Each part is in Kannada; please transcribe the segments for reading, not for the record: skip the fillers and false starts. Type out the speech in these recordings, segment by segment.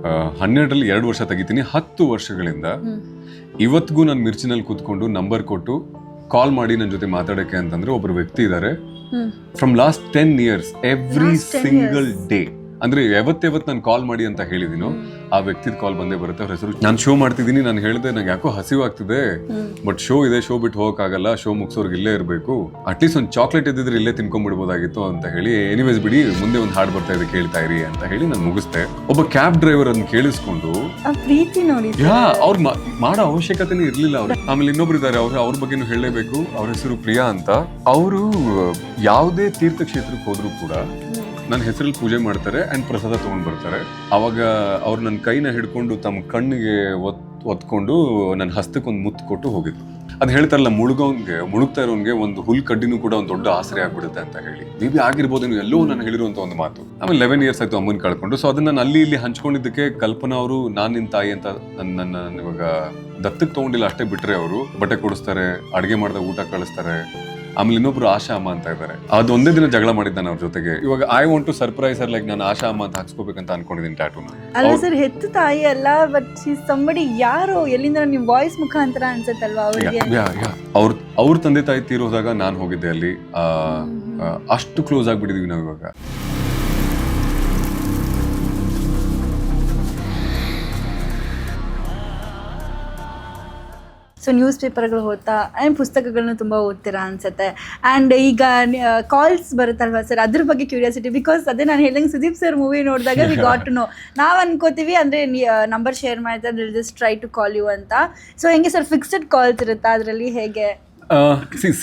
12ರಲ್ಲಿ 2 ವರ್ಷ ತೆಗಿತೀನಿ. 10 ವರ್ಷಗಳಿಂದ ಇವತ್ತಿಗೂ ನಾನು ಮಿರ್ಚಿನಲ್ಲಿ ಕೂತ್ಕೊಂಡು ನಂಬರ್ ಕೊಟ್ಟು ಕಾಲ್ ಮಾಡಿ ನನ್ನ ಜೊತೆ ಮಾತಾಡಕ್ಕೆ ಅಂತಂದ್ರೆ ಒಬ್ರು ವ್ಯಕ್ತಿ ಇದ್ದಾರೆ. From last 10 years every single day, ಅಂದ್ರೆ ಯಾವತ್ತು ನಾನು ಕಾಲ್ ಮಾಡಿ ಅಂತ ಹೇಳಿದೀನೋ ಆ ವ್ಯಕ್ತಿದ ಕಾಲ್ ಬಂದೇ ಬರುತ್ತೆ. ಅವ್ರ ಹೆಸರು ನಾನು ಶೋ ಮಾಡ್ತಿದ್ದೀನಿ, ನಾನು ಹೇಳಿದೆ ನಂಗೆ ಯಾಕೋ ಹಸಿವಾಗ್ತಿದೆ, ಬಟ್ ಶೋ ಇದೆ, ಶೋ ಬಿಟ್ಟು ಹೋಗಕ್ಕಾಗಲ್ಲ, ಶೋ ಮುಗಿಸೋರ್ಗೆ ಇಲ್ಲೇ ಇರಬೇಕು, ಅಟ್ಲೀಸ್ಟ್ ಒಂದು ಚಾಕ್ಲೇಟ್ ಇದ್ದಿದ್ರೆ ಇಲ್ಲೇ ತಿನ್ಕೊಂಡ್ಬಿಡ್ಬೋದಾಗಿತ್ತು ಅಂತ ಹೇಳಿ, ಎನಿವೇಸ್ ಬಿಡಿ ಮುಂದೆ ಒಂದು ಹಾಡು ಬರ್ತಾ ಇದೆ ಕೇಳ್ತಾ ಇರಿ ಅಂತ ಹೇಳಿ ನಾನು ಮುಗಿಸ್ದೆ. ಒಬ್ಬ ಕ್ಯಾಬ್ ಡ್ರೈವರ್ ಅನ್ನು ಕೇಳಿಸ್ಕೊಂಡು ಪ್ರೀತಿ ನೋಡಿ ಅವ್ರು ಮಾಡೋ ಅವಶ್ಯಕತೆನೇ ಇರ್ಲಿಲ್ಲ ಅವ್ರು. ಆಮೇಲೆ ಇನ್ನೊಬ್ರು ಇದ್ದಾರೆ, ಅವ್ರ ಬಗ್ಗೆನೂ ಹೇಳಲೇಬೇಕು. ಅವ್ರ ಹೆಸರು ಪ್ರಿಯಾ ಅಂತ. ಅವರು ಯಾವುದೇ ತೀರ್ಥಕ್ಷೇತ್ರಕ್ಕೆ ಹೋದ್ರು ಕೂಡ ನನ್ನ ಹೆಸರಲ್ಲಿ ಪೂಜೆ ಮಾಡ್ತಾರೆ ಅಂಡ್ ಪ್ರಸಾದ ತಗೊಂಡ್ ಬರ್ತಾರೆ. ಅವಾಗ ಅವ್ರು ನನ್ನ ಕೈನ ಹಿಡ್ಕೊಂಡು ತಮ್ಮ ಕಣ್ಣಿಗೆ ಒತ್ಕೊಂಡು ನನ್ನ ಹಸ್ತಕ್ಕೊಂದು ಮುತ್ತು ಕೊಟ್ಟು ಹೋಗಿದ್ರು. ಅದ್ ಹೇಳ್ತಾರಲ್ಲ, ಮುಳುಗ್ತಾ ಇರೋನ್ಗೆ ಒಂದು ಹುಲ್ ಕಡ್ಡಿನೂ ಕೂಡ ಒಂದು ದೊಡ್ಡ ಆಸರೆ ಆಗ್ಬಿಡುತ್ತೆ ಅಂತ ಹೇಳಿ. ಮೇಬಿ ಆಗಿರ್ಬೋದು, ಎಲ್ಲೋ ನಾನು ಹೇಳಿರುವಂತ ಒಂದು ಮಾತು. ಆಮೇಲೆ 11 years ಆಯ್ತು ಅಮ್ಮನ್ ಕಳ್ಕೊಂಡು. ಸೊ ಅದನ್ನ ನಾನು ಅಲ್ಲಿ ಹಂಚ್ಕೊಂಡಿದ್ದಕ್ಕೆ ಕಲ್ಪನಾ ಅವರು ನಾನ್ ನಿನ್ ತಾಯಿ ಅಂತ ನನ್ನ ಇವಾಗ ದತ್ತಕ್ಕೆ ತಗೊಂಡಿಲ್ಲ ಅಷ್ಟೇ, ಬಿಟ್ರೆ ಅವರು ಬಟ್ಟೆ ಕೊಡಿಸ್ತಾರೆ, ಅಡ್ಗೆ ಮಾಡಿದಾಗ ಊಟ ಕಳಿಸ್ತಾರೆ. ಆಮೇಲೆ ಇನ್ನೊಬ್ರು ಆಶಾ ಅಮ್ಮ ಅಂತ ಇದ್ದಾರೆ. ಅದೊಂದೇ ದಿನ ಜಗಳ ಮಾಡಿದ್ದಾನೆ ಅವ್ರ ಜೊತೆಗೆ. ಇವಾಗ I want to surprise her, like ನಾನು ಆಶಾ ಅಮ್ಮ ಅಂತ ಹಾಕ್ಸ್ಕೋಬೇಕಂತ ಅನ್ಕೊಂಡಿದ್ದೀನಿ ಟ್ಯಾಟೂನ. ಅಲ್ಲ ಸರ್, ಹೆತ್ತು ತಾಯಿ ಅಲ್ಲ, ಬಟ್ ಸಂಬಡಿ ಯಾರು ಎಲ್ಲಿಂದ ನಿಮ್ ವಾಯ್ಸ್ ಮುಖಾಂತರ ಅನ್ಸತ್ತಲ್ವಾ ಅವ್ರಿಗೆ. ಅವ್ರ ತಂದೆ ತಾಯಿ ತೀರೋದಾಗ ನಾನು ಹೋಗಿದ್ದೆ ಅಲ್ಲಿ. ಅಷ್ಟು ಕ್ಲೋಸ್ ಆಗ್ಬಿಟ್ಟಿದೀವಿ ನಾವು ಇವಾಗ. ಸೊ ನ್ಯೂಸ್ ಪೇಪರ್ಗಳು ಓದ್ತಾ ಆ್ಯಂಡ್ ಪುಸ್ತಕಗಳನ್ನ ತುಂಬ ಓದ್ತೀರಾ ಅನ್ಸುತ್ತೆ. ಆ್ಯಂಡ್ ಈಗ ಕಾಲ್ಸ್ ಬರುತ್ತಲ್ವಾ ಸರ್, ಅದ್ರ ಬಗ್ಗೆ ಕ್ಯೂರಿಯಾಸಿಟಿ. ಬಿಕಾಸ್ ಅದೇ ನಾನು ಹೇಳ್ದಂಗೆ ಸುದೀಪ್ ಸರ್ ಮೂವಿ ನೋಡಿದಾಗ ವಿ ಗಾಟ್ ಟು ನೋ. ನಾವು ಅನ್ಕೋತೀವಿ ಅಂದರೆ ನಂಬರ್ ಶೇರ್ ಮಾಡ್ತಾರೆ, just try to call you ಅಂತ. ಸೊ ಹೆಂಗೆ ಸರ್, ಫಿಕ್ಸ್ಡ್ ಕಾಲ್ಸ್ ಇರುತ್ತಾ ಅದರಲ್ಲಿ, ಹೇಗೆ?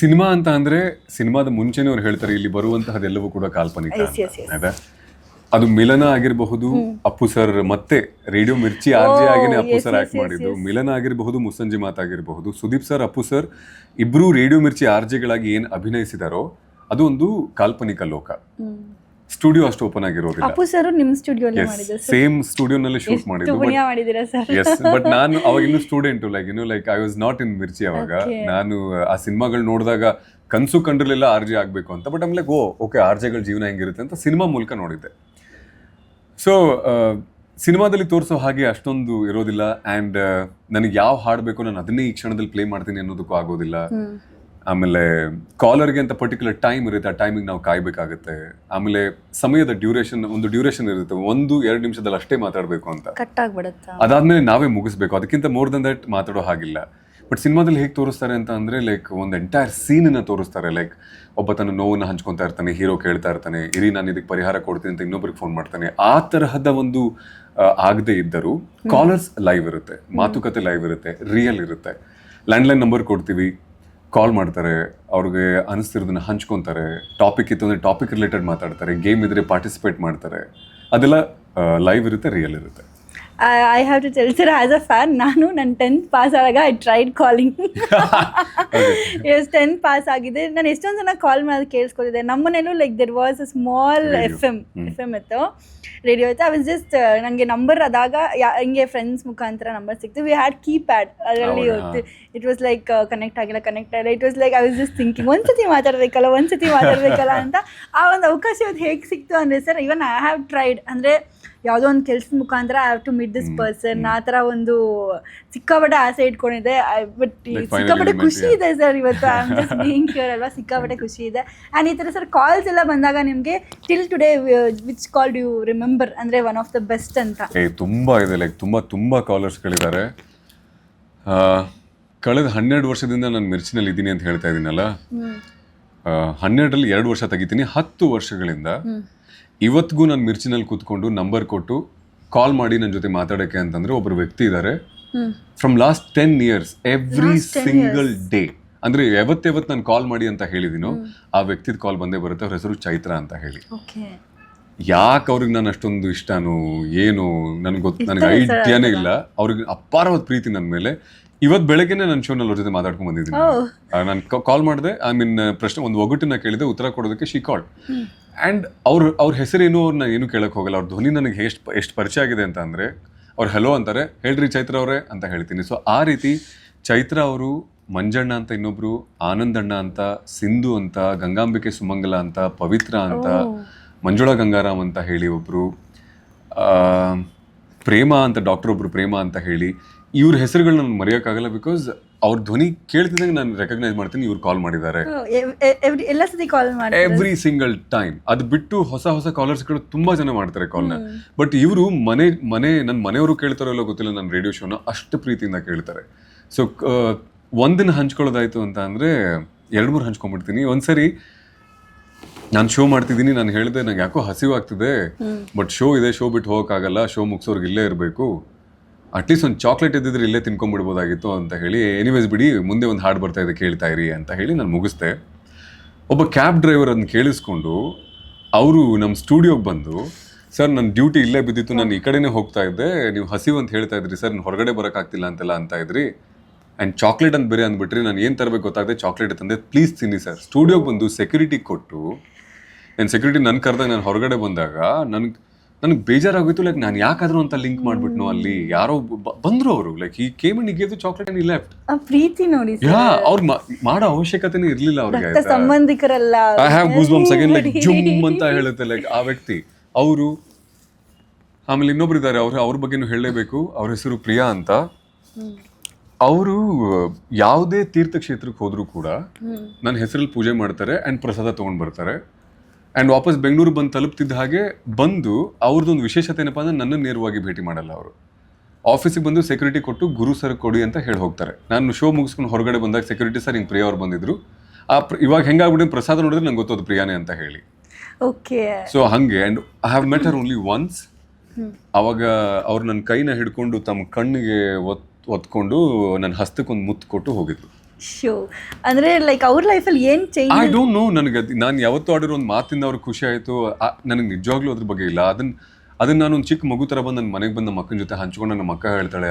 ಸಿನಿಮಾ ಅಂತ ಅಂದ್ರೆ ಸಿನಿಮಾದ ಮುಂಚೆನೇ ಅವ್ರು ಹೇಳ್ತಾರೆ ಇಲ್ಲಿ ಬರುವಂತಹದೆಲ್ಲವೂ ಕೂಡ ಕಾಲ್ಪನಿಕ. ಅದು ಮಿಲನ ಆಗಿರಬಹುದು, ಅಪ್ಪು ಸರ್ ಮತ್ತೆ ರೇಡಿಯೋ ಮಿರ್ಚಿ ಆರ್ಜೆ ಆಗಿನೇ ಅಪ್ಪು ಸರ್ ಆಕ್ಟ್ ಮಾಡಿದ್ದು. ಮಿಲನ ಆಗಿರಬಹುದು, ಮುಸ್ಸಂಜೆ ಮಾತಾಗಿರಬಹುದು, ಸುದೀಪ್ ಸರ್ ಅಪ್ಪು ಸರ್ ಇಬ್ರು ರೇಡಿಯೋ ಮಿರ್ಚಿ ಆರ್ಜೆಗಳಾಗಿ ಏನ್ ಅಭಿನಯಿಸಿದಾರೋ ಅದು ಒಂದು ಕಾಲ್ಪನಿಕ ಲೋಕ. ಸ್ಟುಡಿಯೋ ಅಷ್ಟು ಓಪನ್ ಆಗಿರೋದಿಲ್ಲ. ಅಪ್ಪು ಸರ್ ನಿಮ್ಮ ಸ್ಟುಡಿಯೋಲ್ಲೇ ಮಾಡಿದ್ರು, ಸೇಮ್ ಸ್ಟುಡಿಯೋನಲ್ಲೇ ಶೂಟ್ ಮಾಡಿದ್ದು. ಬಟ್ ನಾನು ಅವಾಗ ಇನ್ನೂ student, like I was not in Mirchi ಅವಾಗ. ನಾನು ಆ ಸಿನಿಮಾಗಳು ನೋಡಿದಾಗ ಕನ್ಸು ಕಂಡಿರ್ಲಿಲ್ಲ ಆರ್ಜೆ ಆಗ್ಬೇಕು ಅಂತ. ಬಟ್ ಆಮೇಲೆ ಓಕೆ ಆರ್ಜೆಗಳ ಜೀವನ ಹೆಂಗಿರುತ್ತೆ ಅಂತ ಸಿನಿಮಾ ಮೂಲಕ ನೋಡಿದ್ದೆ. ಸೊ ಸಿನಿಮಾದಲ್ಲಿ ತೋರಿಸೋ ಹಾಗೆ ಅಷ್ಟೊಂದು ಇರೋದಿಲ್ಲ. ಆ್ಯಂಡ್ ನನಗೆ ಯಾವ ಹಾಡಬೇಕು ನಾನು ಅದನ್ನೇ ಈ ಕ್ಷಣದಲ್ಲಿ ಪ್ಲೇ ಮಾಡ್ತೀನಿ ಅನ್ನೋದಕ್ಕೂ ಆಗೋದಿಲ್ಲ. ಆಮೇಲೆ ಕಾಲರ್ಗೆ ಅಂತ ಪರ್ಟಿಕ್ಯುಲರ್ ಟೈಮ್ ಇರುತ್ತೆ, ಆ ಟೈಮಿಗೆ ನಾವು ಕಾಯ್ಬೇಕಾಗುತ್ತೆ. ಆಮೇಲೆ ಸಮಯದ ಒಂದು ಡ್ಯೂರೇಷನ್ ಇರುತ್ತೆ, 1-2 ನಿಮಿಷದಲ್ಲಿ ಅಷ್ಟೇ ಮಾತಾಡಬೇಕು ಅಂತ. ಅದಾದ್ಮೇಲೆ ನಾವೇ ಮುಗಿಸ್ಬೇಕು, ಅದಕ್ಕಿಂತ ಮೋರ್ ದನ್ ದಟ್ ಮಾತಾಡೋ ಹಾಗಿಲ್ಲ. ಬಟ್ ಸಿನಿಮಾದಲ್ಲಿ ಹೇಗೆ ತೋರಿಸ್ತಾರೆ ಅಂತ ಅಂದರೆ, ಲೈಕ್ ಒಂದು ಎಂಟೈರ್ ಸೀನನ್ನು ತೋರಿಸ್ತಾರೆ. ಲೈಕ್ ಒಬ್ಬ ತನ್ನ ನೋವನ್ನು ಹಂಚ್ಕೊತಾ ಇರ್ತಾನೆ, ಹೀರೋ ಕೇಳ್ತಾ ಇರ್ತಾನೆ, ಇರಿ ನಾನು ಇದಕ್ಕೆ ಪರಿಹಾರ ಕೊಡ್ತೀನಿ ಅಂತ ಇನ್ನೊಬ್ರಿಗೆ ಫೋನ್ ಮಾಡ್ತಾನೆ. ಆ ತರಹದ ಒಂದು ಆಗದೆ ಇದ್ದರೂ ಕಾಲರ್ಸ್ ಲೈವ್ ಇರುತ್ತೆ, ಮಾತುಕತೆ ಲೈವ್ ಇರುತ್ತೆ, ರಿಯಲ್ ಇರುತ್ತೆ. ಲ್ಯಾಂಡ್ಲೈನ್ ನಂಬರ್ ಕೊಡ್ತೀವಿ, ಕಾಲ್ ಮಾಡ್ತಾರೆ, ಅವ್ರಿಗೆ ಅನಿಸ್ತಿರೋದನ್ನ ಹಂಚ್ಕೊತಾರೆ. ಟಾಪಿಕ್ ಇತ್ತು ಅಂದರೆ ಟಾಪಿಕ್ ರಿಲೇಟೆಡ್ ಮಾತಾಡ್ತಾರೆ, ಗೇಮ್ ಇದ್ರೆ ಪಾರ್ಟಿಸಿಪೇಟ್ ಮಾಡ್ತಾರೆ. ಅದೆಲ್ಲ ಲೈವ್ ಇರುತ್ತೆ, ರಿಯಲ್ ಇರುತ್ತೆ. I have to tell sir, as a fan, ನಾನು ನನ್ನ 10th ಪಾಸ್ ಆದಾಗ I tried calling. 10th pass ಆಗಿದೆ, ನಾನು ಎಷ್ಟೊಂದು ಜನ ಕಾಲ್ ಮಾಡಿ ಕೇಳಿಸ್ಕೊತಿದ್ದೆ. ನಮ್ಮನೇಲೂ like there was a small F M ಇತ್ತು, ರೇಡಿಯೋ ಇತ್ತು. ಐ ವಾಸ್ ಜಸ್ಟ್, ನನಗೆ ನಂಬರ್ ಆದಾಗ ಹಿಂಗೆ ಫ್ರೆಂಡ್ಸ್ ಮುಖಾಂತರ ನಂಬರ್ ಸಿಕ್ತು. ವಿ ಹ್ಯಾಡ್ ಕೀಪ್ಯಾಡ್, ಅದರಲ್ಲಿ ಇಟ್ ವಾಸ್ ಲೈಕ್ ಕನೆಕ್ಟ್ ಆಗಿಲ್ಲ. It was like I was just thinking ಒಂದ್ಸತಿ ಮಾತಾಡಬೇಕಲ್ಲ ಅಂತ. ಆ ಒಂದು ಅವಕಾಶ ಇವತ್ತು ಹೇಗೆ ಸಿಕ್ತು ಅಂದರೆ sir, even I have tried, ಅಂದರೆ ಯಾವುದೋ ಒಂದು ಕೆಲಸದ ಮುಖಾಂತರ I have to meet this person, ಆ ಥರ ಒಂದು ಸಿಕ್ಕಾಪಟ್ಟೆ ಆಸೆ ಇಟ್ಕೊಂಡಿದ್ದೆ. ಬಟ್ ಸಿಕ್ಕಾಪಟ್ಟೆ ಖುಷಿ ಇದೆ ಸರ್ ಇವತ್ತು. I am just being here ಅಲ್ವಾ, ಸಿಕ್ಕಾಪಟ್ಟೆ ಖುಷಿ ಇದೆ. ಆ್ಯಂಡ್ ಈ ಥರ ಸರ್ ಕಾಲ್ಸ್ ಎಲ್ಲ ಬಂದಾಗ ನಿಮಗೆ till today which call do you remember, ಅಂದರೆ ಒನ್ ಆಫ್ ದ ಬೆಸ್ಟ್ ಅಂತ? ತುಂಬ ಇದೆ, ಲೈಕ್ ತುಂಬ ಕಾಲರ್ಸ್ಗಳಿದ್ದಾರೆ. ಕಳೆದ 12 ವರ್ಷದಿಂದ ನಾನು ಮಿರ್ಚಿನಲ್ಲಿ ಇದ್ದೀನಿ ಅಂತ ಹೇಳ್ತಾ ಇದ್ದೀನಲ್ಲ, 12ರಲ್ಲಿ 2 ವರ್ಷ ತೆಗಿತೀನಿ. 10 ವರ್ಷಗಳಿಂದ ಇವತ್ತಿಗೂ ನಾನು ಮಿರ್ಚಿನಲ್ಲಿ ಕೂತ್ಕೊಂಡು ನಂಬರ್ ಕೊಟ್ಟು ಕಾಲ್ ಮಾಡಿ ನನ್ನ ಜೊತೆ ಮಾತಾಡಕ್ಕೆ ಅಂತಂದ್ರೆ ಒಬ್ರು ವ್ಯಕ್ತಿ ಇದ್ದಾರೆ. From last 10 years every single day, ಅಂದ್ರೆ ಯಾವತ್ತು ನಾನು ಕಾಲ್ ಮಾಡಿ ಅಂತ ಹೇಳಿದೀನೋ ಆ ವ್ಯಕ್ತಿದ ಕಾಲ್ ಬಂದೇ ಬರುತ್ತೆ. ಅವ್ರ ಹೆಸರು ಚೈತ್ರ ಅಂತ ಹೇಳಿ. ಯಾಕೆ ಅವ್ರಿಗೆ ನಾನು ಅಷ್ಟೊಂದು ಇಷ್ಟನೋ ಏನೋ ನನಗೆ ಐಡಿಯಾನೇ ಇಲ್ಲ. ಅವ್ರಿಗೆ ಅಪಾರವಾದ ಪ್ರೀತಿ ನನ್ನ ಮೇಲೆ. ಇವತ್ತು ಬೆಳಗ್ಗೆನೆ ನನ್ನ ಶೋನಲ್ಲಿ ಅವ್ರ ಜೊತೆ ಮಾತಾಡ್ಕೊಂಡು ಬಂದಿದ್ದೀನಿ. ನಾನು ಕಾಲ್ ಮಾಡಿದೆ, ಐ ಮೀನ್ ಪ್ರಶ್ನೆ ಒಂದು ಒಗಟನ್ನ ಕೇಳಿದೆ, ಉತ್ತರ ಕೊಡೋದಕ್ಕೆ ಶಿ ಕಾಲ್ಡ್. ಆ್ಯಂಡ್ ಅವ್ರ ಹೆಸರೇನು ಅವ್ರನ್ನ ಏನು ಕೇಳಕ್ಕೆ ಹೋಗಲ್ಲ. ಅವ್ರ ಧ್ವನಿ ನನಗೆ ಎಷ್ಟು ಪರಿಚಯ ಆಗಿದೆ ಅಂತ ಅಂದರೆ, ಅವ್ರು ಹೆಲೋ ಅಂತಾರೆ, ಹೇಳ್ರಿ ಚೈತ್ರ ಅವರೇ ಅಂತ ಹೇಳ್ತೀನಿ. ಸೊ ಆ ರೀತಿ ಚೈತ್ರ ಅವರು, ಮಂಜಣ್ಣ ಅಂತ ಇನ್ನೊಬ್ರು, ಆನಂದಣ್ಣ ಅಂತ, ಸಿಂಧು ಅಂತ, ಗಂಗಾಂಬಿಕೆ ಸುಮಂಗಲ ಅಂತ, ಪವಿತ್ರ ಅಂತ, ಮಂಜುಳಾ ಗಂಗಾರಾಮ್ ಅಂತ ಹೇಳಿ ಒಬ್ರು, ಪ್ರೇಮ ಅಂತ ಡಾಕ್ಟರ್ ಒಬ್ರು ಪ್ರೇಮ ಅಂತ ಹೇಳಿ ಇವ್ರ ಹೆಸರುಗಳನ್ನ ನಾನು ಮರೆಯೋಕ್ಕಾಗಲ್ಲ. ಬಿಕಾಸ್ ಅವ್ರ ಧ್ವನಿ ಕೇಳ್ತಿದ್ದಂಗೆ ನಾನು ರೆಕಗ್ನೈಸ್ ಮಾಡ್ತೀನಿ ಇವ್ರು ಕಾಲ್ ಮಾಡಿದ್ದಾರೆ ಎಲ್ಲ ಸತಿ ಕಾಲ್ ಮಾಡಿ ಎವ್ರಿ ಸಿಂಗಲ್ ಟೈಮ್. ಅದು ಬಿಟ್ಟು ಹೊಸ ಹೊಸ ಕಾಲರ್ಸ್ಗಳು ತುಂಬಾ ಜನ ಮಾಡ್ತಾರೆ ಕಾಲ್ನ. ಬಟ್ ಇವರು ನನ್ನ ಮನೆಯವರು ಕೇಳ್ತಾರೋ ಇಲ್ಲೋ ಗೊತ್ತಿಲ್ಲ, ನನ್ನ ರೇಡಿಯೋ ಶೋನ ಅಷ್ಟು ಪ್ರೀತಿಯಿಂದ ಕೇಳ್ತಾರೆ. ಸೊ ಒಂದನ್ನ ಹಂಚ್ಕೊಳ್ಳೋದಾಯ್ತು ಅಂತ ಅಂದ್ರೆ 2-3 ಹಂಚ್ಕೊಂಡ್ಬಿಡ್ತೀನಿ. ಒಂದ್ಸರಿ ನಾನು ಶೋ ಮಾಡ್ತಿದ್ದೀನಿ, ನಾನು ಹೇಳಿದೆ ನಂಗೆ ಯಾಕೋ ಹಸಿವು ಆಗ್ತಿದೆ, ಬಟ್ ಶೋ ಇದೆ, ಶೋ ಬಿಟ್ಟು ಹೋಗೋಕ್ಕಾಗಲ್ಲ, ಶೋ ಮುಗಿಸೋರ್ಗೆ ಇಲ್ಲೇ ಇರಬೇಕು, ಅಟ್ಲೀಸ್ಟ್ ಒಂದು ಚಾಕ್ಲೇಟ್ ಇದ್ದಿದ್ರೆ ಇಲ್ಲೇ ತಿನ್ಕೊಂಡ್ಬಿಡ್ಬೋದಾಗಿತ್ತು ಅಂತ ಹೇಳಿ, ಎನಿವೇಸ್ ಬಿಡಿ ಮುಂದೆ ಒಂದು ಹಾಡು ಬರ್ತಾ ಇದೆ ಕೇಳ್ತಾ ಇರಿ ಅಂತ ಹೇಳಿ ನಾನು ಮುಗಿಸ್ದೆ. ಒಬ್ಬ ಕ್ಯಾಬ್ ಡ್ರೈವರ್ ಅದನ್ನ ಕೇಳಿಸ್ಕೊಂಡು ಅವರು ನಮ್ಮ ಸ್ಟುಡಿಯೋಗೆ ಬಂದು, ಸರ್ ನನ್ನ ಡ್ಯೂಟಿ ಇಲ್ಲೇ ಬಿದ್ದಿತ್ತು, ನಾನು ಈ ಕಡೆನೇ ಹೋಗ್ತಾ ಇದ್ದೆ, ನೀವು ಹಸಿವು ಅಂತ ಹೇಳ್ತಾ ಇದ್ರಿ ಸರ್, ನಾನು ಹೊರಗಡೆ ಬರೋಕ್ಕಾಗ್ತಿಲ್ಲ ಅಂತೆಲ್ಲ ಅಂತ ಇದ್ರಿ, ಆ್ಯಂಡ್ ಚಾಕ್ಲೇಟ್ ಅಂತ ಬೇರೆ ಅಂದ್ಬಿಟ್ರಿ, ನಾನು ಏನು ತರಬೇಕು ಗೊತ್ತಾಗದೆ ಚಾಕ್ಲೇಟ್ ತಂದೆ, ಪ್ಲೀಸ್ ತಿನ್ನಿ ಸರ್. ಸ್ಟುಡಿಯೋಗೆ ಬಂದು ಸೆಕ್ಯೂರಿಟಿ ಕೊಟ್ಟು, ನಾನು ಸೆಕ್ಯೂರಿಟಿ ನನ್ನ ಕರೆದಾಗ ನಾನು ಹೊರಗಡೆ ಬಂದಾಗ ನನಗೆ ಬೇಜಾರಾಗೋಯ್ತು. ಲೈಕ್ ನಾನು ಯಾಕಾದ್ರೂ ಅಂತ ಲಿಂಕ್ ಮಾಡ್ಬಿಟ್ನು, ಅಲ್ಲಿ ಯಾರೋ ಬಂದ್ರು ಅವರು, like he came and give the chocolate and left. ಪ್ರೀತಿ ನೋಡಿ, ಅವ್ರು ಮಾಡೋ ಅವಶ್ಯಕತೆನೇ ಇರ್ಲಿಲ್ಲ ಅವ್ರಿಗೆ. ಸಂಬಂಧಿಕರಲ್ಲ. I have goosebumps again, like ಜುಮ್ ಅಂತ ಹೇಳುತ್ತೆ ಲೈಕ್ ಆ ವ್ಯಕ್ತಿ ಅವರು. ಆಮೇಲೆ ಇನ್ನೊಬ್ರು ಇದ್ದಾರೆ, ಅವ್ರ ಬಗ್ಗೆನೂ ಹೇಳಲೇಬೇಕು. ಅವ್ರ ಹೆಸರು ಪ್ರಿಯಾ ಅಂತ. ಅವರು ಯಾವುದೇ ತೀರ್ಥಕ್ಷೇತ್ರಕ್ಕೆ ಹೋದ್ರು ಕೂಡ ನನ್ನ ಹೆಸರಲ್ಲಿ ಪೂಜೆ ಮಾಡ್ತಾರೆ ಆ್ಯಂಡ್ ಪ್ರಸಾದ ತೊಗೊಂಡು ಬರ್ತಾರೆ. ಆ್ಯಂಡ್ ವಾಪಸ್ ಬೆಂಗಳೂರು ಬಂದು ತಲುಪ್ತಿದ್ದ ಹಾಗೆ ಬಂದು ಅವ್ರದ್ದೊಂದು ವಿಶೇಷತೆ ಏನಪ್ಪ ಅಂದ್ರೆ ನನ್ನನ್ನು ನೇರವಾಗಿ ಭೇಟಿ ಮಾಡಲ್ಲ. ಅವರು ಆಫೀಸಿಗೆ ಬಂದು ಸೆಕ್ಯೂರಿಟಿ ಕೊಟ್ಟು ಗುರು ಸರ್ ಕೊಡಿ ಅಂತ ಹೇಳಿ ಹೋಗ್ತಾರೆ. ನಾನು ಶೋ ಮುಗಿಸ್ಕೊಂಡು ಹೊರಗಡೆ ಬಂದಾಗ ಸೆಕ್ಯೂರಿಟಿ ಸರ್ ಹಿಂಗೆ ಪ್ರಿಯಾ ಅವ್ರು ಬಂದಿದ್ರು, ಇವಾಗ ಹೆಂಗಾಗ್ಬಿಟ್ಟು ಪ್ರಸಾದ ನೋಡಿದ್ರೆ ನಂಗೆ ಗೊತ್ತೋದು ಪ್ರಿಯಾನೇ ಅಂತ ಹೇಳಿ. ಓಕೆ. ಸೊ ಹಾಗೆ and I have met Har only once. ಅವಾಗ ಅವ್ರು ನನ್ನ ಕೈನ ಹಿಡ್ಕೊಂಡು ತಮ್ಮ ಕಣ್ಣಿಗೆ ಒತ್ಕೊಂಡು ನನ್ನ ಹಸ್ತಕ್ಕೊಂದು ಮುತ್ತು ಕೊಟ್ಟು ಹೋಗಿದ್ರು. ಶೋ ಅಂದ್ರೆ ಲೈಕ್ ಅವ್ರ ಲೈಫಲ್ಲಿ ಏನು ಚೇಂಜ್? I don't know. ನಾನು ಯಾವತ್ತೂ ಆಡಿರೋ ಒಂದು ಮಾತಿಂದ ಅವ್ರಿಗೆ ಖುಷಿ ಆಯಿತು. ನನಗೆ ನಿಜವಾಗ್ಲೂ ಅದ್ರ ಬಗ್ಗೆ ಇಲ್ಲ. ಅದನ್ನ ನಾನು ಒಂದು ಚಿಕ್ಕ ಮಗು ಥರ ಬಂದು ನನ್ನ ಮನೆಗೆ ಬಂದು ನಮ್ಮ ಅಕ್ಕನ ಜೊತೆ ಹಂಚ್ಕೊಂಡು ನನ್ನ ಅಕ್ಕ ಹೇಳ್ತಾಳೆ,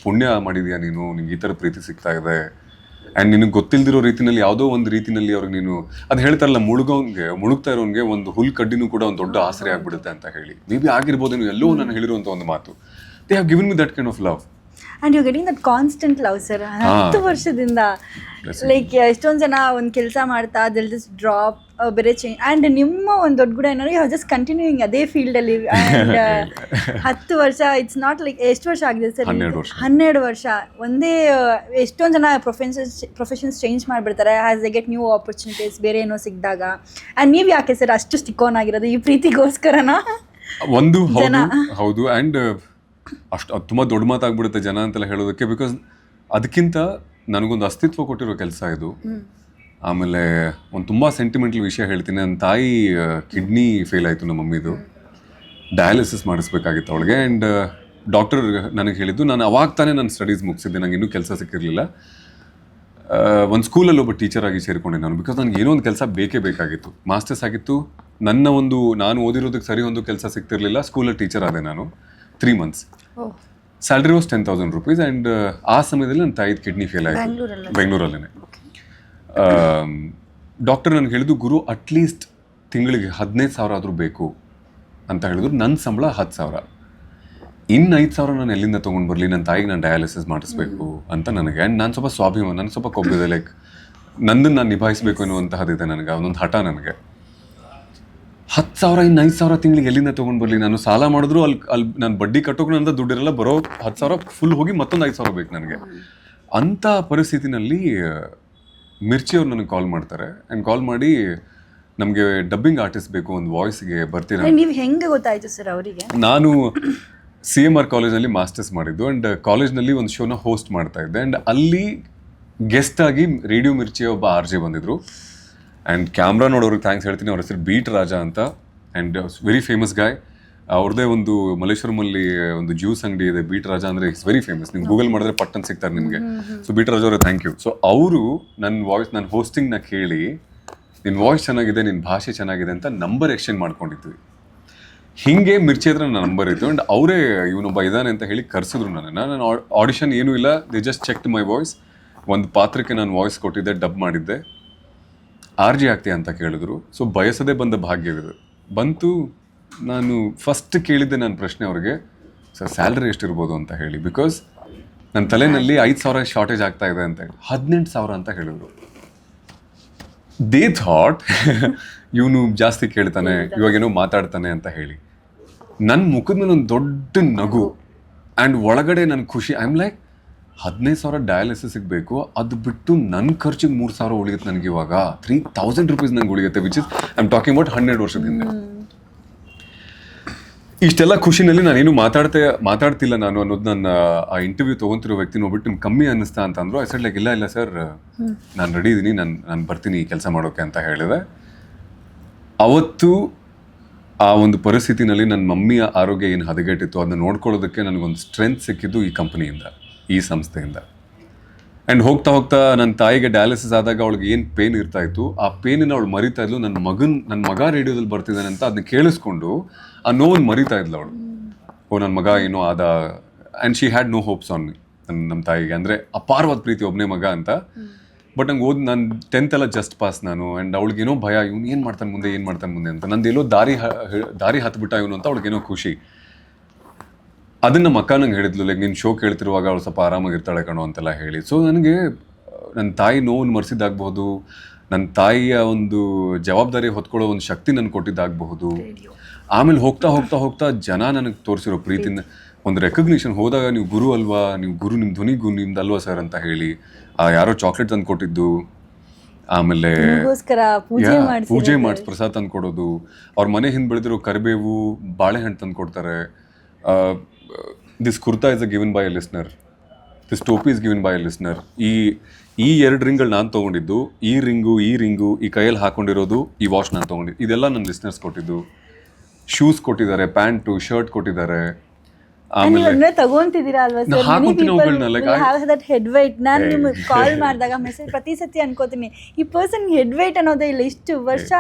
ಪುಣ್ಯ ಮಾಡಿದ್ಯಾ ನೀನು, ನಿಂಗೆ ಈ ಥರ ಪ್ರೀತಿ ಸಿಗ್ತಾ ಇದೆ. ಆ್ಯಂಡ್ ನಿನಗೆ ಗೊತ್ತಿಲ್ದಿರೋ ರೀತಿನಲ್ಲಿ ಯಾವುದೋ ಒಂದು ರೀತಿನಲ್ಲಿ ಅವ್ರಿಗೆ ನೀನು ಅದು ಹೇಳ್ತಾರಲ್ಲ, ಮುಳುಗ್ತಾ ಇರೋನ್ಗೆ ಒಂದು ಹುಲ್ ಕಡ್ಡಿನೂ ಕೂಡ ಒಂದು ದೊಡ್ಡ ಆಸರೆ ಆಗ್ಬಿಡುತ್ತೆ ಅಂತ ಹೇಳಿ. ಮೇ ಬಿ ಆಗಿರ್ಬೋದೇನು, ಎಲ್ಲೋ ನಾನು ಹೇಳಿರುವಂಥ ಒಂದು ಮಾತು. They have given me that kind of love. And you getting that constant love sir. 10 ವರ್ಷದಿಂದ ಲೈಕ್ ಎಷ್ಟೊಂದು ಜನ ಒಂದು ಕೆಲಸ ಮಾಡ್ತಾ ದಿಲ್ ಜಸ್ಟ್ ಡ್ರಾಪ್ ಬೇರೆ ಚೇಂಜ್. ಆ್ಯಂಡ್ ನಿಮ್ಮ ಒಂದು ದೊಡ್ಡ ಗುಣ ಏನೋ ಯು ಆರ್ ಜಸ್ಟ್ ಕಂಟಿನ್ಯೂಯಿಂಗ್ ಅದೇ ಫೀಲ್ಡಲ್ಲಿ. ಆ್ಯಂಡ್ 10 ವರ್ಷ ಇಟ್ಸ್ ನಾಟ್ ಲೈಕ್ ಎಷ್ಟು ವರ್ಷ ಆಗಿದೆ ಸರ್? 12 ವರ್ಷ. ಒಂದೇ ಎಷ್ಟೊಂದು ಜನ ಪ್ರೊಫೆಷನ್ಸ್ ಚೇಂಜ್ ಮಾಡಿಬಿಡ್ತಾರೆ as they get new opportunities, ಬೇರೆ ಏನೋ ಸಿಕ್ಕಿದಾಗ. ಆ್ಯಂಡ್ ನೀವು ಯಾಕೆ ಸರ್ ಅಷ್ಟು ಸ್ಟಿಕ್ ಆನ್ ಆಗಿರೋದು ಈ ಪ್ರೀತಿಗೋಸ್ಕರನಾ? ಒಂದು ಹೌದು. ಆ್ಯಂಡ್ ಅಷ್ಟು ಅದು ತುಂಬ ದೊಡ್ಡ ಮಾತಾಗ್ಬಿಡುತ್ತೆ ಜನ ಅಂತೆಲ್ಲ ಹೇಳೋದಕ್ಕೆ. ಬಿಕಾಸ್ ಅದಕ್ಕಿಂತ ನನಗೊಂದು ಅಸ್ತಿತ್ವ ಕೊಟ್ಟಿರೋ ಕೆಲಸ ಇದು. ಆಮೇಲೆ ಒಂದು ತುಂಬ ಸೆಂಟಿಮೆಂಟಲ್ ವಿಷಯ ಹೇಳ್ತೀನಿ. ನನ್ನ ತಾಯಿ ಕಿಡ್ನಿ ಫೇಲ್ ಆಯಿತು ನಮ್ಮ ಮಮ್ಮಿದು. ಡಯಾಲಿಸಿಸ್ ಮಾಡಿಸ್ಬೇಕಾಗಿತ್ತು ಅವಳಿಗೆ. ಆ್ಯಂಡ್ ಡಾಕ್ಟರ್ ನನಗೆ ಹೇಳಿದ್ದು, ನಾನು ಅವಾಗ ತಾನೇ ನನ್ನ ಸ್ಟಡೀಸ್ ಮುಗಿಸಿದ್ದೆ, ನನಗೆ ಇನ್ನೂ ಕೆಲಸ ಸಿಕ್ಕಿರಲಿಲ್ಲ. ಒಂದು ಸ್ಕೂಲಲ್ಲಿ ಒಬ್ಬ ಟೀಚರ್ ಆಗಿ ಸೇರಿಕೊಂಡೆ ನಾನು. ಬಿಕಾಸ್ ನನಗೆ ಏನೋ ಒಂದು ಕೆಲಸ ಬೇಕೇ ಬೇಕಾಗಿತ್ತು. ಮಾಸ್ಟರ್ಸ್ ಆಗಿತ್ತು, ನಾನು ಓದಿರೋದಕ್ಕೆ ಸರಿ ಒಂದು ಕೆಲಸ ಸಿಗ್ತಿರ್ಲಿಲ್ಲ. ಸ್ಕೂಲಲ್ಲಿ ಟೀಚರ್ ಆದೆ ನಾನು 3 months. Salary was 10,000 rupees. And ಆ ಸಮಯದಲ್ಲಿ ನನ್ನ ತಾಯಿದ ಕಿಡ್ನಿ ಫೇಲ್ ಆಯಿತು ಬೆಂಗಳೂರಲ್ಲೇ. ಡಾಕ್ಟರ್ ನನಗೆ ಹೇಳಿದ್ದು, ಗುರು ಅಟ್ಲೀಸ್ಟ್ ತಿಂಗಳಿಗೆ 15,000 ಆದರೂ ಬೇಕು ಅಂತ ಹೇಳಿದ್ರು. ನನ್ನ ಸಂಬಳ 10,000, ಇನ್ನು 5,000 ನಾನು ಎಲ್ಲಿಂದ ತೊಗೊಂಡು ಬರಲಿ, ನನ್ನ ತಾಯಿಗೆ ನಾನು ಡಯಾಲಿಸಿಸ್ ಮಾಡಿಸ್ಬೇಕು ಅಂತ ನನಗೆ. ಆ್ಯಂಡ್ ನಾನು ಸ್ವಲ್ಪ ಸ್ವಾಭಿಮಾನ, ನನಗೆ ಸ್ವಲ್ಪ ಕೊಬ್ಬಿದೆ. ಲೈಕ್ ನನ್ನನ್ನು ನಾನು ನಿಭಾಯಿಸಬೇಕು ಅನ್ನುವಂತಹದ್ದಿದೆ ನನಗೆ, ಅದೊಂದು ಹಠ ನನಗೆ. 10,000 ಇನ್ನು 5,000 ತಿಂಗಳಿಗೆ ಎಲ್ಲಿಂದ ತೊಗೊಂಡು ಬರಲಿ? ನಾನು ಸಾಲ ಮಾಡಿದ್ರು ಅಲ್ಲಿ ನಾನು ಬಡ್ಡಿ ಕಟ್ಟೋಕೆ ನನ್ನ ದುಡ್ಡಿರಲ್ಲ, ಬರೋ 10,000 ಫುಲ್ ಹೋಗಿ ಮತ್ತೊಂದು 5,000 ಬೇಕು ನನಗೆ. ಅಂಥ ಪರಿಸ್ಥಿತಿನಲ್ಲಿ ಮಿರ್ಚಿಯವ್ರು ನನಗೆ ಕಾಲ್ ಮಾಡ್ತಾರೆ. ಆ್ಯಂಡ್ ಕಾಲ್ ಮಾಡಿ, ನಮಗೆ ಡಬ್ಬಿಂಗ್ ಆರ್ಟಿಸ್ಟ್ ಬೇಕು, ಒಂದು ವಾಯ್ಸ್ಗೆ ಬರ್ತೀರಾ? ನೀವು ಹೆಂಗೆ ಗೊತ್ತಾಯಿತು ಸರ್ ಅವರಿಗೆ? ನಾನು CMR ಕಾಲೇಜಲ್ಲಿ ಮಾಸ್ಟರ್ಸ್ ಮಾಡಿದ್ದು. ಆ್ಯಂಡ್ ಕಾಲೇಜ್ನಲ್ಲಿ ಒಂದು ಶೋನ ಹೋಸ್ಟ್ ಮಾಡ್ತಾ ಇದ್ದೆ. ಆ್ಯಂಡ್ ಅಲ್ಲಿ ಗೆಸ್ಟ್ ಆಗಿ ರೇಡಿಯೋ ಮಿರ್ಚಿಯ ಒಬ್ಬ RJ ಬಂದಿದ್ರು. ಆ್ಯಂಡ್ ಕ್ಯಾಮ್ರಾ ನೋಡೋರಿಗೆ ಥ್ಯಾಂಕ್ಸ್ ಹೇಳ್ತೀನಿ. ಅವ್ರ ಹೆಸರು ಬೀಟ್ ರಾಜ ಅಂತ. And very famous guy. ಅವ್ರದ್ದೇ ಒಂದು ಮಲ್ಲೇಶ್ವರಮಲ್ಲಿ ಒಂದು ಜ್ಯೂಸ್ ಅಂಗಡಿ ಇದೆ, ಬೀಟ್ ರಾಜ ಅಂದರೆ. It's very famous. ನೀವು ಗೂಗಲ್ ಮಾಡಿದ್ರೆ ಪಟ್ಟನ್ ಸಿಗ್ತಾರೆ ನಿಮಗೆ. ಸೊ ಬೀಟ್ ರಾಜ ಅವರೇ ಥ್ಯಾಂಕ್ ಯು. ಸೊ ಅವರು ನನ್ನ ಹೋಸ್ಟಿಂಗ್ನ ಕೇಳಿ, ನಿನ್ನ ವಾಯ್ಸ್ ಚೆನ್ನಾಗಿದೆ, ನಿನ್ನ ಭಾಷೆ ಚೆನ್ನಾಗಿದೆ ಅಂತ ನಂಬರ್ ಎಕ್ಸ್ಚೇಂಜ್ ಮಾಡ್ಕೊಂಡಿದ್ವಿ. ಹೀಗೆ ಮಿರ್ಚಿ ಹತ್ರ ನನ್ನ ನಂಬರ್ ಇತ್ತು. ಆ್ಯಂಡ್ ಅವರೇ ಇವನೊಬ್ಬ ಇದ್ದಾನೆ ಅಂತ ಹೇಳಿ ಕರೆಸಿದ್ರು ನನ್ನನ್ನು. ನಾನು ಆಡಿಷನ್ ಏನೂ ಇಲ್ಲ, they just checked my voice. ಒಂದು ಪಾತ್ರಕ್ಕೆ ನಾನು ವಾಯ್ಸ್ ಕೊಟ್ಟಿದ್ದೆ, ಡಬ್ ಮಾಡಿದ್ದೆ. RJ ಆಗ್ತೀಯ ಅಂತ ಕೇಳಿದ್ರು. ಸೊ ಬಯಸದೇ ಬಂದ ಭಾಗ್ಯವಿದು ಬಂತು. ನಾನು ಫಸ್ಟ್ ಕೇಳಿದ್ದೆ ನನ್ನ ಪ್ರಶ್ನೆ ಅವ್ರಿಗೆ, ಸರ್ ಸ್ಯಾಲ್ರಿ ಎಷ್ಟಿರ್ಬೋದು ಅಂತ ಹೇಳಿ. ಬಿಕಾಸ್ ನನ್ನ ತಲೆಯಲ್ಲಿ 5,000 ಶಾರ್ಟೇಜ್ ಆಗ್ತಾ ಇದೆ ಅಂತ ಹೇಳಿ 18,000 ಅಂತ ಹೇಳಿದ್ರು. ದೇ ಥಾಟ್ ಇವನು ಜಾಸ್ತಿ ಕೇಳ್ತಾನೆ, ಇವಾಗೇನೋ ಮಾತಾಡ್ತಾನೆ ಅಂತ ಹೇಳಿ. ನನ್ನ ಮುಖದ ಮೇಲೆ ಒಂದು ದೊಡ್ಡ ನಗು ಆ್ಯಂಡ್ ಒಳಗಡೆ ನನ್ನ ಖುಷಿ. ಐ ಆಮ್ ಲೈಕ್ 15,000 ಡಯಾಲಿಸಿಸ್ಗೆ ಬೇಕು, ಅದು ಬಿಟ್ಟು ನನ್ನ ಖರ್ಚಿಗೆ 3,000 ಉಳಿಯುತ್ತೆ ನನಗೆ ಇವಾಗ. 3,000 rupees ನಂಗೆ ಉಳಿಯುತ್ತೆ, which is I am talking about 100 ವರ್ಷದ ಹಿಂದೆ. ಇಷ್ಟೆಲ್ಲ ಖುಷಿನಲ್ಲಿ ನಾನೇನು ಮಾತಾಡ್ತಿಲ್ಲ ನಾನು ಅನ್ನೋದು ನನ್ನ ಆ ಇಂಟರ್ವ್ಯೂ ತೊಗೊಂತಿರೋ ವ್ಯಕ್ತಿ ನೋಡ್ಬಿಟ್ಟು ನಿಮ್ಗೆ ಕಮ್ಮಿ ಅನ್ನಿಸ್ತಾ ಅಂತ ಅಂದರು. ಐ ಸೆಡ್ ಲೈಕ್ ಇಲ್ಲ ಸರ್, ನಾನು ರೆಡಿ ಇದ್ದೀನಿ, ನಾನು ಬರ್ತೀನಿ ಕೆಲಸ ಮಾಡೋಕ್ಕೆ ಅಂತ ಹೇಳಿದೆ. ಅವತ್ತು ಆ ಒಂದು ಪರಿಸ್ಥಿತಿನಲ್ಲಿ ನನ್ನ ಮಮ್ಮಿಯ ಆರೋಗ್ಯ ಏನು ಹದಗೆಟ್ಟಿತ್ತು ಅದನ್ನ ನೋಡ್ಕೊಳ್ಳೋದಕ್ಕೆ ನನಗೊಂದು ಸ್ಟ್ರೆಂತ್ ಸಿಕ್ಕಿದ್ದು ಈ ಕಂಪನಿಯಿಂದ, ಈ ಸಂಸ್ಥೆಯಿಂದ. ಆ್ಯಂಡ್ ಹೋಗ್ತಾ ಹೋಗ್ತಾ ನನ್ನ ತಾಯಿಗೆ ಡಯಾಲಿಸಿಸ್ ಆದಾಗ ಅವಳಿಗೆ ಏನು ಪೇನ್ ಇರ್ತಾ ಇತ್ತು, ಆ ಪೇನನ್ನು ಅವಳು ಮರಿತಾ ಇದ್ಲು. ನನ್ನ ಮಗ ರೇಡಿಯೋದಲ್ಲಿ ಬರ್ತಿದ್ದಾನೆ ಅಂತ ಅದನ್ನ ಕೇಳಿಸ್ಕೊಂಡು ಆ ನೋವನ್ನು ಮರಿತಾ ಇದ್ಲು ಅವಳು. ನನ್ನ ಮಗ ಏನೋ ಆದ. And she had no hopes on me. ನಮ್ಮ ತಾಯಿಗೆ ಅಂದರೆ ಅಪಾರವಾದ ಪ್ರೀತಿ, ಒಬ್ಬನೇ ಮಗ ಅಂತ. ಬಟ್ ನಂಗೆ ನಾನು 10th ಎಲ್ಲ ಜಸ್ಟ್ ಪಾಸ್ ನಾನು. ಆ್ಯಂಡ್ ಅವಳಿಗೇನೋ ಭಯ, ಇವನು ಏನು ಮಾಡ್ತಾನೆ ಮುಂದೆ ಅಂತ. ನಂದೆಲ್ಲೋ ದಾರಿ ಹತ್ಬಿಟ್ಟ ಇವನು ಅಂತ ಅವಳಿಗೇನೋ ಖುಷಿ. ಅದನ್ನ ನಮ್ಮ ಅಕ್ಕ ನಂಗೆ ಹೇಳಿದ್ಲು, ಲೈಕ್ ನೀನು ಶೋ ಕೇಳ್ತಿರುವಾಗ ಅವಳು ಸ್ವಲ್ಪ ಆರಾಮಾಗಿರ್ತಾಳೆ ಕಣೋ ಅಂತೆಲ್ಲ ಹೇಳಿ. ಸೊ ನನಗೆ ನನ್ನ ತಾಯಿ ನೋವನ್ನು ಮರೆಸಿದ್ದಾಗಬಹುದು, ನನ್ನ ತಾಯಿಯ ಒಂದು ಜವಾಬ್ದಾರಿ ಹೊತ್ಕೊಳ್ಳೋ ಒಂದು ಶಕ್ತಿ ನನಗೆ ಕೊಟ್ಟಿದ್ದಾಗಬಹುದು. ಆಮೇಲೆ ಹೋಗ್ತಾ ಜನ ನನಗೆ ತೋರಿಸಿರೋ ಪ್ರೀತಿನ ಒಂದು ರೆಕಗ್ನಿಷನ್. ಹೋದಾಗ ನೀವು ಗುರು ಅಲ್ವಾ, ನಿಮ್ಮ ಧ್ವನಿ ನಿಮ್ದು ಅಲ್ವಾ ಸರ್ ಅಂತ ಹೇಳಿ ಯಾರೋ ಚಾಕ್ಲೇಟ್ ತಂದು ಕೊಟ್ಟಿದ್ದು, ಆಮೇಲೆ ಪೂಜೆ ಮಾಡಿಸಿ ಪ್ರಸಾದ ತಂದು ಕೊಡೋದು, ಅವ್ರ ಮನೆ ಹಿಂದೆ ಬೆಳೆದಿರೋ ಕರಿಬೇವು ಬಾಳೆಹಣ್ಣು ತಂದು ಕೊಡ್ತಾರೆ. This kurta is given by a listener, this topi is given by a listener. ಈ 2 ರಿಂಗ್ಗಳು ನಾನು ತೊಗೊಂಡಿದ್ದು, ಈ ರಿಂಗು ಈ ಕೈಯಲ್ಲಿ ಹಾಕೊಂಡಿರೋದು, ಈ ವಾಚ್ ನಾನು ತೊಗೊಂಡಿದ್ದು, ಇದೆಲ್ಲ ನನ್ನ ಲಿಸ್ನರ್ಸ್ ಕೊಟ್ಟಿದ್ದು. ಶೂಸ್ ಕೊಟ್ಟಿದ್ದಾರೆ, ಪ್ಯಾಂಟು, ಶರ್ಟ್ ಕೊಟ್ಟಿದ್ದಾರೆ. ಆಮೇಲೆ ತಗೊಂತಿದ್ದೀರಾ ಅಲ್ವಾ ಸರ್, ಹೆಡ್ ವೈಟ್. ನಾನು ನಿಮ್ಗೆ ಕಾಲ್ ಮಾಡಿದಾಗ ಮೆಸೇಜ್ ಪ್ರತಿ ಸತಿ ಅನ್ಕೋತೀನಿ, ಈ ಪರ್ಸನ್ ಹೆಡ್ ವೈಟ್ ಅನ್ನೋದೇ ಇಲ್ಲ, ಇಷ್ಟು ವರ್ಷ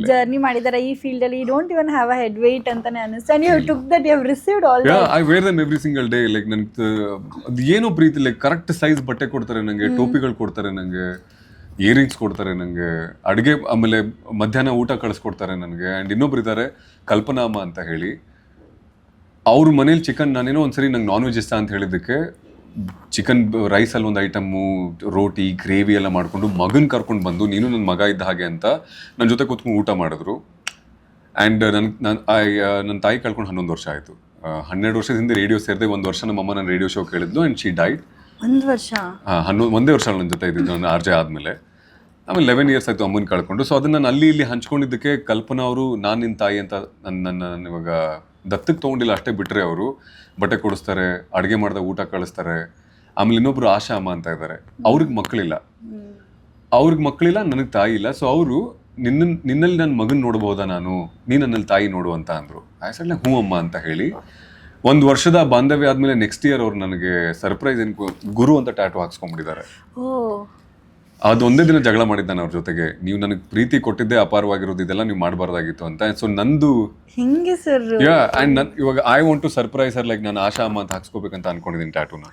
ಜರ್ನಿ ಮಾಡಿದ್ದಾರೆ ಈ ಫೀಲ್ಡ್ ಅಲ್ಲಿ, don't even have a head weight ಅಂತಾನೆ ಅನಿಸ್ತಾ. You took that, you have received all that. I wear them every single day. Like ನನಗೆ ಅದು ಏನೋ ಪ್ರೀತಿ, ಲೈಕ್ ಕರೆಕ್ಟ್ ಸೈಜ್ ಬಟ್ಟೆ ಕೊಡ್ತಾರೆ ನನಗೆ, ಟೋಪಿಗಳು ಕೊಡ್ತಾರೆ ನನಗೆ, ಇಯರಿಂಗ್ಸ್ ಕೊಡ್ತಾರೆ ನನಗೆ, ಅಡುಗೆ, ಆಮೇಲೆ ಮಧ್ಯಾಹ್ನ ಊಟ ಕಳಿಸ್ಕೊಡ್ತಾರೆ ನನಗೆ. ಆ್ಯಂಡ್ ಇನ್ನೊಬ್ರು ಇದ್ದಾರೆ ಕಲ್ಪನಾ ಅಮ್ಮ ಅಂತ ಹೇಳಿ, ಅವ್ರ ಮನೇಲಿ ಚಿಕನ್, ನಾನೇನೋ ಒಂದ್ಸರಿ ನಂಗೆ ನಾನ್ ವೆಜ್ ಇಷ್ಟ ಅಂತ ಹೇಳಿದ್ದಕ್ಕೆ ಚಿಕನ್ ರೈಸಲ್ಲಿ ಒಂದು ಐಟಮ್ಮು, ರೋಟಿ, ಗ್ರೇವಿ ಎಲ್ಲ ಮಾಡಿಕೊಂಡು ಮಗನ ಕರ್ಕೊಂಡು ಬಂದು, ನೀನು ನನ್ನ ಮಗ ಇದ್ದ ಹಾಗೆ ಅಂತ ನನ್ನ ಜೊತೆ ಕೂತ್ಕೊಂಡು ಊಟ ಮಾಡಿದ್ರು. ಆ್ಯಂಡ್ ನನ್ನ ತಾಯಿ ಕಳ್ಕೊಂಡು 11 ವರ್ಷ ಆಯಿತು. 12 ವರ್ಷದ ಹಿಂದೆ ರೇಡಿಯೋ ಸೇರಿದೆ. 1 ವರ್ಷ ನಮ್ಮಮ್ಮ ನನ್ನ ರೇಡಿಯೋ ಶೋ ಕೇಳಿದ್ಲು ಆ್ಯಂಡ್ ಶಿ ಡೈಡ್. 1 ವರ್ಷ? ಒಂದೇ ವರ್ಷ ನನ್ನ ಜೊತೆ ಇದ್ದಿದ್ದು, ನಾನು RJ ಆದಮೇಲೆ. ಆಮೇಲೆ 11 years ಆಯಿತು ಅಮ್ಮನ ಕಳ್ಕೊಂಡು. ಸೊ ಅದನ್ನು ನಾನು ಇಲ್ಲಿ ಹಂಚ್ಕೊಂಡಿದ್ದಕ್ಕೆ ಕಲ್ಪನಾ ಅವರು ನಾನು ನಿನ್ನ ತಾಯಿ ಅಂತ ನನ್ನ ಇವಾಗ ದತ್ತಕ್ಕೆ ತೊಗೊಂಡಿಲ್ಲ ಅಷ್ಟೇ, ಬಿಟ್ಟರೆ ಅವರು ಬಟ್ಟೆ ಕೊಡಿಸ್ತಾರೆ, ಅಡುಗೆ ಮಾಡಿದಾಗ ಊಟ ಕಳಿಸ್ತಾರೆ. ಆಮೇಲೆ ಇನ್ನೊಬ್ರು ಆಶಾ ಅಮ್ಮ ಅಂತ ಇದ್ದಾರೆ, ಅವ್ರಿಗೆ ಮಕ್ಕಳಿಲ್ಲ, ನನಗೆ ತಾಯಿ ಇಲ್ಲ. ಸೊ ಅವರು ನಿನ್ನಲ್ಲಿ ನನ್ನ ಮಗನ ನೋಡ್ಬೋದಾ ನಾನು, ನೀ ನನ್ನಲ್ಲಿ ತಾಯಿ ನೋಡು ಅಂತ ಅಂದರು. ಆಯ್ಸಲ್ಲ ಹ್ಞೂ ಅಮ್ಮ ಅಂತ ಹೇಳಿ 1 ವರ್ಷದ ಬಾಂಧವ್ಯ ಆದಮೇಲೆ ನೆಕ್ಸ್ಟ್ ಇಯರ್ ಅವ್ರು ನನಗೆ ಸರ್ಪ್ರೈಸ್ ಗುರು ಅಂತ ಟ್ಯಾಟೂ ಹಾಕ್ಸ್ಕೊಂಡ್ಬಿಟ್ಟಿದ್ದಾರೆ. ಅದು ಒಂದೇ ದಿನ ಜಗಳ ಮಾಡಿದ್ದಾನೆ ಅವ್ರ ಜೊತೆಗೆ, ನೀವು ನನಗೆ ಪ್ರೀತಿ ಕೊಟ್ಟಿದ್ದೆ ಅಪಾರವಾಗಿರೋದು, ಇದೆಲ್ಲ ನೀವು ಮಾಡಬಾರ್ದಾಗಿತ್ತು ಅಂತ. ಸೊ ನಂದು ಹಿಂಗೆ ಸರ್, ಆ್ಯಂಡ್ ಇವಾಗ I want to surprise her, like ನಾನು ಆಶಾ ಅಮ್ಮ ಅಂತ ಹಾಕ್ಸ್ಕೋಬೇಕಂತ ಅನ್ಕೊಂಡಿದ್ದೀನಿ ಟ್ಯಾಟೂನ.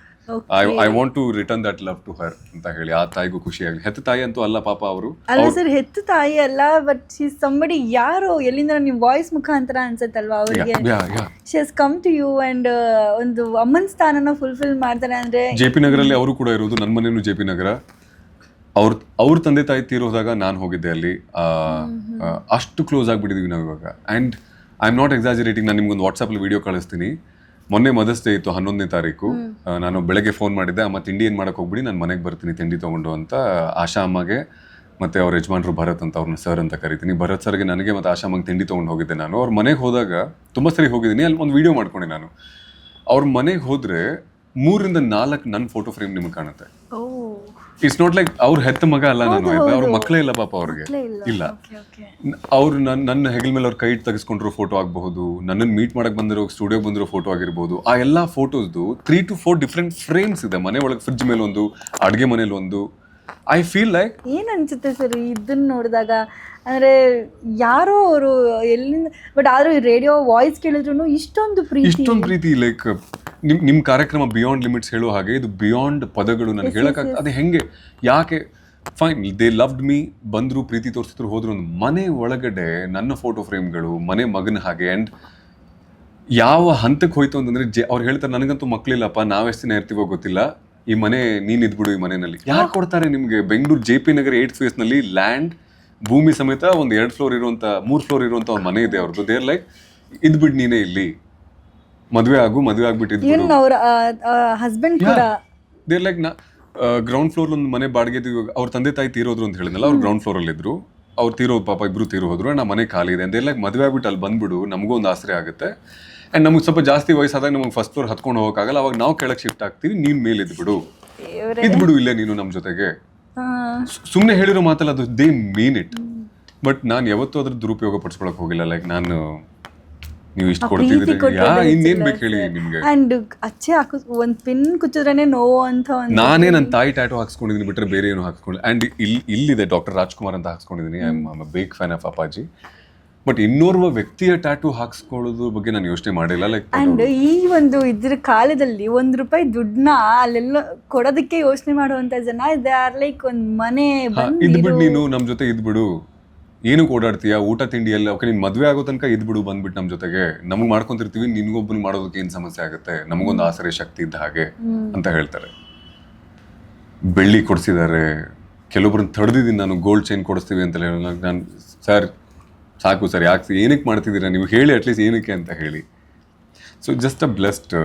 I want to return that love to her ಅಂತ ಹೇಳಿ. ಆ ತಾಯಿಗೂ ಖುಷಿಯಾಗಲಿ. ಹೆತ್ತ ತಾಯಿ ಅಂತೂ ಅಲ್ಲ ಪಾಪ ಅವರು. ಅಲ್ಲ ಸರ್, ಹೆತ್ತ ತಾಯಿ ಅಲ್ಲ, ಬಟ್ ಶಿ ಇಸ್ ಸಂಬಡಿ, ಯಾರೋ ಎಲ್ಲಿಂದ ನಿಮ್ಮ ವಾಯ್ಸ್ ಮುಖಾಂತರ ಅನ್ಸುತ್ತಲ್ವಾ ಅವರಿಗೆ, she has come to you and ಒಂದು ಅಮ್ಮನ ಸ್ಥಾನನ ಫುಲ್ಫಿಲ್ ಮಾಡ್ತಾರೆ. ಅಂದ್ರೆ JP ನಗರಲ್ಲಿ ಅವರು ಕೂಡ ಇರೋದು, ನನ್ನ ಮನೇನು JP ನಗರ. ಅವ್ರ ತಂದೆ ತಾಯಿ ತೀರೋದಾಗ ನಾನು ಹೋಗಿದ್ದೆ ಅಲ್ಲಿ. ಅಷ್ಟು ಕ್ಲೋಸ್ ಆಗಿಬಿಟ್ಟಿದ್ವಿ ನಾವು ಇವಾಗ. And I am not exaggerating. ನಾನು ನಿಮ್ಗೊಂದು ವಾಟ್ಸಪ್ಪಲ್ಲಿ ವಿಡಿಯೋ ಕಳಿಸ್ತೀನಿ. ಮೊನ್ನೆ ಮದರ್ಸ್ ಡೇ ಇತ್ತು 11ನೇ ತಾರೀಕು. ನಾನು ಬೆಳಗ್ಗೆ ಫೋನ್ ಮಾಡಿದ್ದೆ, ಅಮ್ಮ ತಿಂಡಿ ಏನು ಮಾಡೋಕೆ ಹೋಗ್ಬಿಡಿ, ನಾನು ಮನೆಗೆ ಬರ್ತೀನಿ ತಿಂಡಿ ತೊಗೊಂಡು ಅಂತ. ಆಶಾ ಅಮ್ಮಗೆ ಮತ್ತು ಅವ್ರ ಯಜಮಾನ್ರು ಭರತ್ ಅಂತ, ಅವ್ರನ್ನ ಸರ್ ಅಂತ ಕರಿತೀನಿ. ಭರತ್ ಸರ್ಗೆ ನನಗೆ ಮತ್ತು ಆಶಾ ಅಮ್ಮಗೆ ತಿಂಡಿ ತೊಗೊಂಡು ಹೋಗಿದ್ದೆ ನಾನು. ಅವ್ರ ಮನೆಗೆ ಹೋದಾಗ ತುಂಬ ಸರಿ ಹೋಗಿದ್ದೀನಿ, ಅಲ್ಲಿ ಒಂದು ವಿಡಿಯೋ ಮಾಡ್ಕೊಂಡೆ ನಾನು. ಅವ್ರ ಮನೆಗೆ ಹೋದರೆ 3 ರಿಂದ 4 ನನ್ನ ಫೋಟೋ ಫ್ರೇಮ್ ನಿಮಗೆ ಕಾಣುತ್ತೆ. ಇಟ್ಸ್ ನಾಟ್ ಲೈಕ್ ಅವ್ರ ಹೆತ್ತ ಮಗ ಅಲ್ಲ ನಾನು, ಅವ್ರ ಮಕ್ಕಳೇ ಇಲ್ಲ ಪಾಪ ಅವ್ರಿಗೆ ಇಲ್ಲ. ಅವ್ರು ನನ್ನ ಹೆಗಲ ಮೇಲೆ ಅವ್ರ ಕೈ ಇಟ್ಟು ತೆಗೆಸ್ಕೊಂಡಿರೋ ಫೋಟೋ ಆಗಬಹುದು, ನನ್ನನ್ನು ಮೀಟ್ ಮಾಡಕ್ ಬಂದಿರೋ ಸ್ಟುಡಿಯೋಗೆ ಬಂದಿರೋ ಫೋಟೋ ಆಗಿರ್ಬೋದು. ಆ ಎಲ್ಲ ಫೋಟೋಸ್ದು 3 to 4 ಡಿಫ್ರೆಂಟ್ ಫ್ರೇಮ್ಸ್ ಇದೆ. ಮನೆ ಒಳಗೆ ಫ್ರಿಡ್ಜ್ ಮೇಲೆ ಒಂದು, ಅಡುಗೆ ಮನೇಲಿ ಒಂದು. ಐ ಫೀಲ್ ಲೈಕ್ ಏನ್ ಅನ್ಸುತ್ತೆ ಸರ್ ಇದನ್ನ ನೋಡಿದಾಗ, ಅಂದ್ರೆ ಯಾರೋ ಅವರು ಎಲ್ಲಿಂದ, ಬಟ್ ಆದ್ರೂ ರೇಡಿಯೋ ವಾಯ್ಸ್ ಕೇಳಿದ್ರು ಇಷ್ಟೊಂದು ಪ್ರೀತಿ. ಲೈಕ್ ನಿಮ್ ಕಾರ್ಯಕ್ರಮ ಬಿಯಾಂಡ್ ಲಿಮಿಟ್ಸ್ ಹೇಳೋ ಹಾಗೆ ಇದು ಬಿಯಾಂಡ್ ಪದಗಳು ನನಗೆ ಹೇಳಕ್ಕಾಗ್ತದೆ. ಅದು ಹೆಂಗೆ, ಯಾಕೆ, ಫೈನ್, ದೇ ಲವ್ಡ್ ಮೀ, ಬಂದ್ರು, ಪ್ರೀತಿ ತೋರಿಸಿದ್ರು, ಹೋದ್ರು. ಒಂದು ಮನೆ ಒಳಗಡೆ ನನ್ನ ಫೋಟೋ ಫ್ರೇಮ್ಗಳು, ಮನೆ ಮಗನ ಹಾಗೆ. ಆ್ಯಂಡ್ ಯಾವ ಹಂತಕ್ಕೆ ಹೋಯ್ತು ಅಂತಂದ್ರೆ, ಅವ್ರು ಹೇಳ್ತಾರೆ ನನಗಂತೂ ಮಕ್ಕಳಿಲ್ಲಪ್ಪ, ನಾವೆಷ್ಟು ದಿನ ಇರ್ತೀವೋ ಗೊತ್ತಿಲ್ಲ, ಈ ಮನೆ ನೀನ್ ಇದ್ಬಿಡು ಈ ಮನೆಯಲ್ಲಿ. ಯಾರು ಕೊಡ್ತಾರೆ ನಿಮ್ಗೆ? ಬೆಂಗಳೂರು JP ನಗರ 8th phase ನಲ್ಲಿ ಲ್ಯಾಂಡ್, ಭೂಮಿ ಸಮೇತ ಒಂದು 2 ಫ್ಲೋರ್ ಇರುವಂತ, 3 ಫ್ಲೋರ್ ಇರುವಂತ ಒಂದು ಮನೆ ಇದೆ ಅವ್ರದ್ದು. ದೇರ್ ಲೈಕ್ ಇದ್ಬಿಟ್ಟು ನೀನೇ ಇಲ್ಲಿ ಮದುವೆ ಆಗ್ಬಿಟ್ಟು ಇದ್ಬಿಡು. ಇವನ್ ಅವ್ರ ಹಸ್ಬೆಂಡ್ ಕೂಡ ದೇರ್ ಲೈಕ್ ಗ್ರೌಂಡ್ ಫ್ಲೋರ್ ಒಂದು ಮನೆ ಬಾಡಿಗೆ ಅವ್ರ ತಂದೆ ತಾಯಿ ತೀರೋದ್ರು ಅಂತ ಹೇಳಿದ್ನಲ್ಲ, ಅವ್ರು ಗ್ರೌಂಡ್ ಫ್ಲೋರ್ ಅಲ್ಲಿ ಇದ್ರು, ಅವ್ರು ತೀರೋದು ಪಾಪ, ಇಬ್ರು ತೀರೋ ಹೋದ್ರು, ನಾ ಮನೆ ಖಾಲಿ ಇದೆ ದೇರ್ ಲೈಕ್ ಮದುವೆ ಆಗ್ಬಿಟ್ಟು ಅಲ್ಲಿ ಬಂದ್ಬಿಡು, ನಮಗೂ ಒಂದು ಆಸರೆ ಆಗುತ್ತೆ. ಅಂಡ್ ನಮಗೆ ಸ್ವಲ್ಪ ಜಾಸ್ತಿ ವಯಸ್ಸಾದಾಗ ನಮಗೆ ಫಸ್ಟ್ ಫ್ಲೋರ್ ಹತ್ಕೊಂಡು ಹೋಗೋಕ್ಕಾಗಲ್ಲ, ಅವಾಗ ನಾವು ಕೆಳಗೆ ಶಿಫ್ಟ್ ಆಗ್ತೀವಿ, ನೀನ್ ಮೇಲೆ ಇದ್ಬಿಡು ಇಲ್ಲೇ ನೀನು ನಮ್ಮ ಜೊತೆಗೆ. ಸುಮ್ಮನೆ ಹೇಳಿರೋ ಮಾತಲ್ಲ, ಅದು ದೇ ಮೀನ್ ಇಟ್. ಬಟ್ ನಾನು ಯಾವತ್ತೂ ಅದ್ರ ದುರುಪಯೋಗ ಪಡಿಸ್ಕೊಳಕ್ ಹೋಗಿಲ್ಲ. ಲೈಕ್ ನಾನು ನೀವು ಇಷ್ಟು ಕೊಡ್ತಿದ್ದೀರಿ, ಇನ್ನೇನ್ ಬೇಕು ಹೇಳಿ ನಿಮ್ಗೆ. ಅಂಡ್ ಅಚ್ಚೆ ಒಂದ್ ಪಿನ್ ಕುಚ್ಚಿದ್ರೇನೆ ನೋವು ಅಂತ ನಾನೇ ನನ್ನ ತಾಯಿ ಟ್ಯಾಟೋ ಹಾಕ್ಸ್ಕೊಂಡಿದ್ದೀನಿ ಬಿಟ್ರೆ ಬೇರೆ ಏನು ಹಾಕ್ಸ್ಕೊಂಡು. ಅಂಡ್ ಇಲ್ಲಿದೆ ಡಾಕ್ಟರ್ ರಾಜ್ಕುಮಾರ್ ಅಂತ ಹಾಕ್ಸ್ಕೊಂಡಿದ್ದೀನಿ. I am big fan of Appaji. But ಇನ್ನೋರ್ವ ವ್ಯಕ್ತಿಯ ಟ್ಯಾಟೂ ಹಾಕ್ಸ್ಕೊಳ್ಳೋದ್ರ ಬಗ್ಗೆ ನಾನು ಯೋಚನೆ ಮಾಡಿಲ್ಲ. ಲೈಕ್ ಅಂಡ್ ಈ ಒಂದು ಇದ್ರ ಕಾಲದಲ್ಲಿ ₹1 ದುಡ್ಡನ್ನ ಅಲ್ಲೆಲ್ಲ ಕೊಡೋದಕ್ಕೆ ಯೋಚನೆ ಮಾಡುವಂತ ಜನ ಇದೆ. ಆರ್ ಲೈಕ್ ಒಂದ್ ಮನೆ ಇದ್ಬಿಡು, ನೀನು ನಮ್ ಜೊತೆ ಇದ್ಬಿಡು, ಏನಕ್ಕೆ ಓಡಾಡ್ತೀಯಾ, ಊಟ ತಿಂಡಿ ಎಲ್ಲ ಓಕೆ, ನೀನ್ ಮದ್ವೆ ಆಗೋ ತನಕ ಇದ್ಬಿಡು, ಬಂದ್ಬಿಟ್ಟು ನಮ್ ಜೊತೆಗೆ, ನಮಗ್ ಮಾಡ್ಕೊಂತಿರ್ತೀವಿ, ನಿನ್ಗೊಬ್ಬನ್ ಮಾಡೋದಕ್ಕೆ ಏನ್ ಸಮಸ್ಯೆ ಆಗುತ್ತೆ, ನಮಗೊಂದು ಆಸರೆ ಶಕ್ತಿ ಇದ್ದ ಹಾಗೆ ಅಂತ ಹೇಳ್ತಾರೆ. ಬೆಳ್ಳಿ ಕೊಡ್ಸಿದ್ದಾರೆ, ಕೆಲವೊಬ್ರನ್ನ ತಡೆದಿದ್ದೀನಿ ನಾನು, ಗೋಲ್ಡ್ ಚೈನ್ ಕೊಡಿಸ್ತೀವಿ ಅಂತ ಹೇಳಿ. ನಾನು ಸರ್ ಸಾಕು ಸರ್, ಯಾಕೆ ಏನಕ್ಕೆ ಮಾಡ್ತಿದ್ದೀರಾ ನೀವು, ಹೇಳಿ ಅಟ್ಲೀಸ್ಟ್ ಏನಕ್ಕೆ ಅಂತ ಹೇಳಿ. So just a blessed